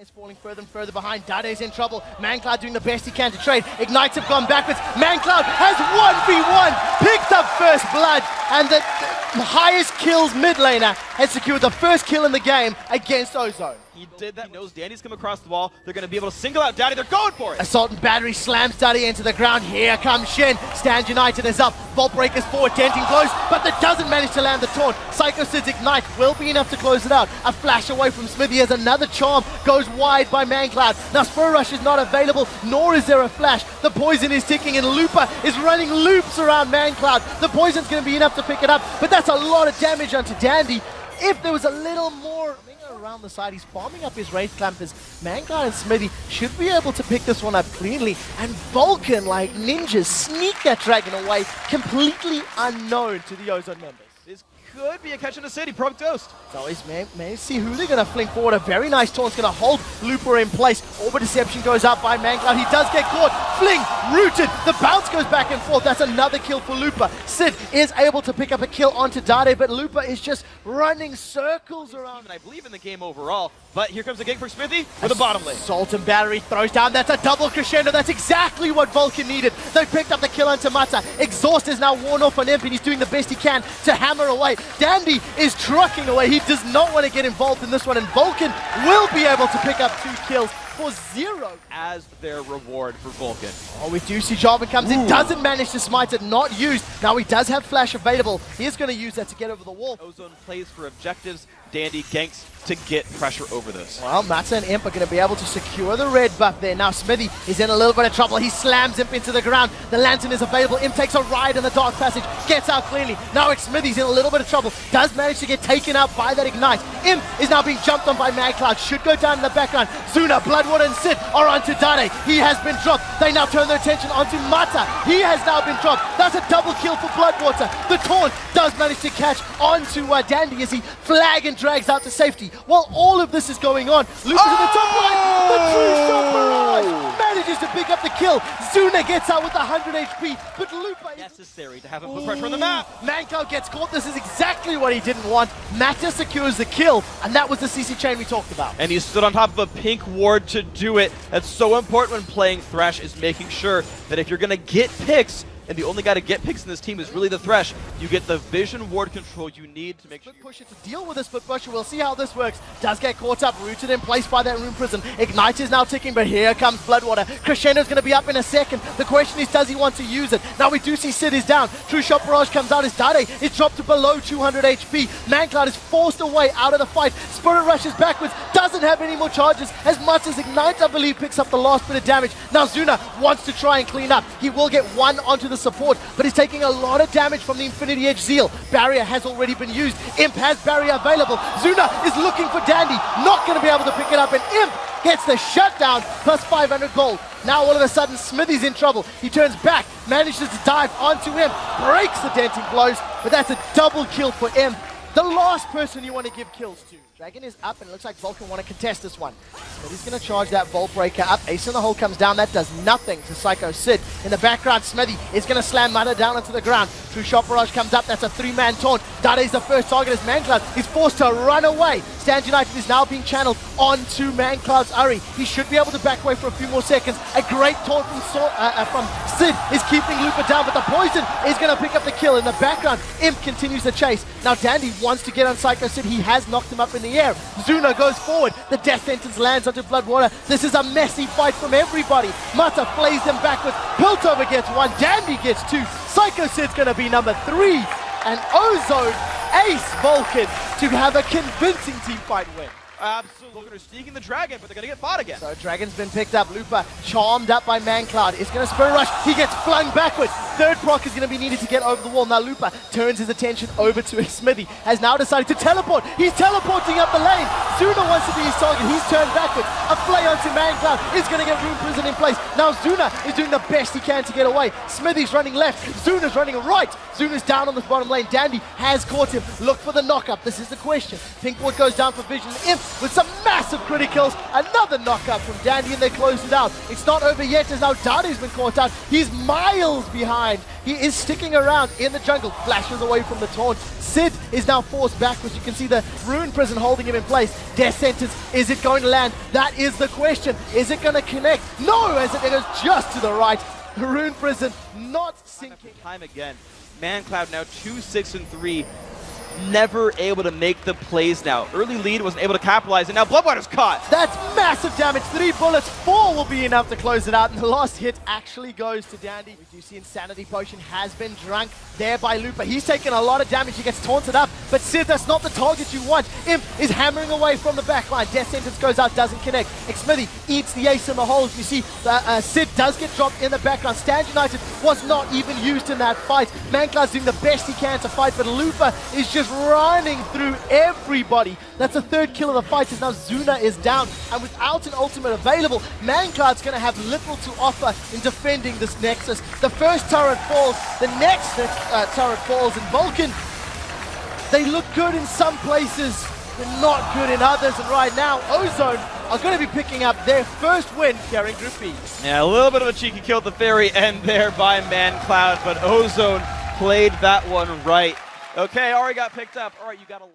Is falling further and further behind. Dade's in trouble. ManCloud doing the best he can to trade. Ignites have gone backwards. ManCloud has 1v1, picked up first blood, and the highest kills mid laner has secured the first kill in the game against Ozone. He did that. He knows Danny's come across the wall. They're going to be able to single out Daddy. They're going for it. Assault and Battery slams Daddy into the ground. Here comes Shen. Stand United is up. Vault Breakers forward, denting blows, but that doesn't manage to land the taunt. Psycho Sid's Ignite will be enough to close it out. A flash away from Smithy as another charm goes wide by ManCloud. Now Spur Rush is not available, nor is there a flash. The poison is ticking and Looper is running loops around ManCloud. The poison's going to be enough to pick it up, but that's a lot of damage onto Dandy. If there was a little more around the side, he's farming up his Wraith Clampers. ManCloud and Smithy should be able to pick this one up cleanly, and Vulcun, like ninjas, sneak that dragon away, completely unknown to the Ozone members. This could be a catch in the city. Pro Toast. It's always, man, see who they're going to fling forward. A very nice taunt's going to hold Looper in place. Orbit Deception goes out by ManCloud. He does get caught. Fling, rooted. The bounce goes back and forth. That's another kill for Looper. Sid is able to pick up a kill onto Dade, but Looper is just running circles around. And I believe in the game overall, but here comes the gank for Smithy with a bottom lane. Assault and Battery throws down. That's a double crescendo. That's exactly what Vulcun needed. They picked up the kill onto Mata. Exhaust is now worn off on Imp, and he's doing the best he can to hammer away. Dandy is trucking away. He does not want to get involved in this one, and Vulcun will be able to pick up 2 kills for 0 as their reward for Vulcun. Oh, we do see Jarvan comes in, doesn't manage to smite it, not used. Now he does have flash available. He is going to use that to get over the wall. Ozone plays for objectives. Dandy ganks to get pressure over this. Well, Mata and Imp are going to be able to secure the red buff there. Now Smithy is in a little bit of trouble. He slams Imp into the ground. The lantern is available. Imp takes a ride in the dark passage, gets out cleanly. Now Smithy's in a little bit of trouble. Does manage to get taken out by that Ignite. Imp is now being jumped on by ManCloud. Should go down in the background. Zuna, Bloodwater, and Sid are onto Dade. He has been dropped. They now turn their attention onto Mata. He has now been dropped. That's a double kill for Bloodwater. The taunt does manage to catch onto Dandy as he flag and drags out to safety. While all of this is going on, Luca's in the top line. The true shot barrage manages to pick up the kill. Zuna gets out with 100 HP, but Lupa is necessary to have him put pressure on the map. ManCloud gets caught. This is exactly what he didn't want. Mata secures the kill, and that was the CC chain we talked about. And he stood on top of a pink ward to do it. That's so important when playing Thresh, is making sure that if you're going to get picks, and the only guy to get picks in this team is really the Thresh, you get the vision ward control you need to make sure you push it to deal with this split pusher. We'll see how this works. Does get caught up, rooted in place by that Rune Prison. Ignite is now ticking, but here comes Bloodwater. Crescendo's going to be up in a second. The question is, does he want to use it? Now we do see Sid is down. True Shot Barrage comes out as Dade is dropped to below 200 HP. ManCloud is forced away out of the fight. Spirit rushes backwards, doesn't have any more charges. As much as Ignite, I believe, picks up the last bit of damage. Now Zuna wants to try and clean up. He will get one onto the support, but he's taking a lot of damage from the Infinity Edge Zeal. Barrier has already been used. Imp has barrier available. Zuna is looking for Dandy, not going to be able to pick it up, and Imp gets the shutdown, plus 500 gold. Now all of a sudden Smithy's in trouble. He turns back, manages to dive onto Imp, breaks the denting blows, but that's a double kill for Imp. The last person you want to give kills to. Dragon is up, and it looks like Vulcun want to contest this one. But he's going to charge that Vault Breaker up. Ace in the hole comes down. That does nothing to Psycho Sid. In the background, Smithy is going to slam Mata down onto the ground. True Shot Barrage comes up. That's a 3-man taunt. Dade's the first target as ManCloud is forced to run away. Stand United is now being channeled onto ManCloud's Uri. He should be able to back away for a few more seconds. A great taunt from Sid is keeping Looper down, but the poison is going to pick up the kill. In the background, Imp continues the chase. Now Dandy wants to get on Psycho Sid. He has knocked him up in the air. Zuna goes forward. The death sentence lands onto Bloodwater. This is a messy fight from everybody. Mata flays them backwards. Piltover gets 1. Dandy gets 2. Psycho Sid's going to be number 3. And Ozone ace Vulcun to have a convincing team fight win. Absolutely. They're sneaking the dragon, but they're going to get fought again. So Dragon's been picked up. Lupa charmed up by ManCloud. Is going to Spirit Rush. He gets flung backwards. Third proc is going to be needed to get over the wall. Now Lupa turns his attention over to Smithy. Has now decided to teleport. He's teleporting up the lane. Zuna wants to be his target. He's turned backwards. A play onto ManCloud is going to get Rune Prison in place. Now Zuna is doing the best he can to get away. Smithy's running left. Zuna's running right. Zuna's down on the bottom lane. Dandy has caught him. Look for the knock-up. This is the question. Pink ward goes down for Vision. Imp with some massive criticals. Another knockup from Dandy, and they close it out. It's not over yet, as now Dandy's been caught out. He's miles behind. He is sticking around in the jungle, flashes away from the taunt. Sid is now forced backwards. You can see the Rune Prison holding him in place. Death Sentence, is it going to land? That is the question. Is it going to connect? No, as it goes just to the right. Rune Prison not sinking. Time again. ManCloud now 2-6-3. Never able to make the plays now. Early lead, wasn't able to capitalize, and now Bloodwater's caught. That's massive damage. 3 bullets, 4 will be enough to close it out, and the last hit actually goes to Dandy. We do see Insanity Potion has been drunk there by Looper. He's taken a lot of damage. He gets taunted up, but Sid, that's not the target you want. Imp is hammering away from the backline. Death Sentence goes out, doesn't connect. Xmithy eats the ace in the holes. You see Sid does get dropped in the background. Stand United was not even used in that fight. ManCloud's doing the best he can to fight, but Looper is just running through everybody. That's the 3rd kill of the fight, as now Zuna is down, and without an ultimate available, ManCloud's going to have little to offer in defending this Nexus. The first turret falls, the next turret falls, and Vulcun, they look good in some places, they're not good in others, and right now Ozone are going to be picking up their first win carrying Group B. Yeah, a little bit of a cheeky kill at the very end there by ManCloud, but Ozone played that one right. Okay, Ari got picked up. All right, you got a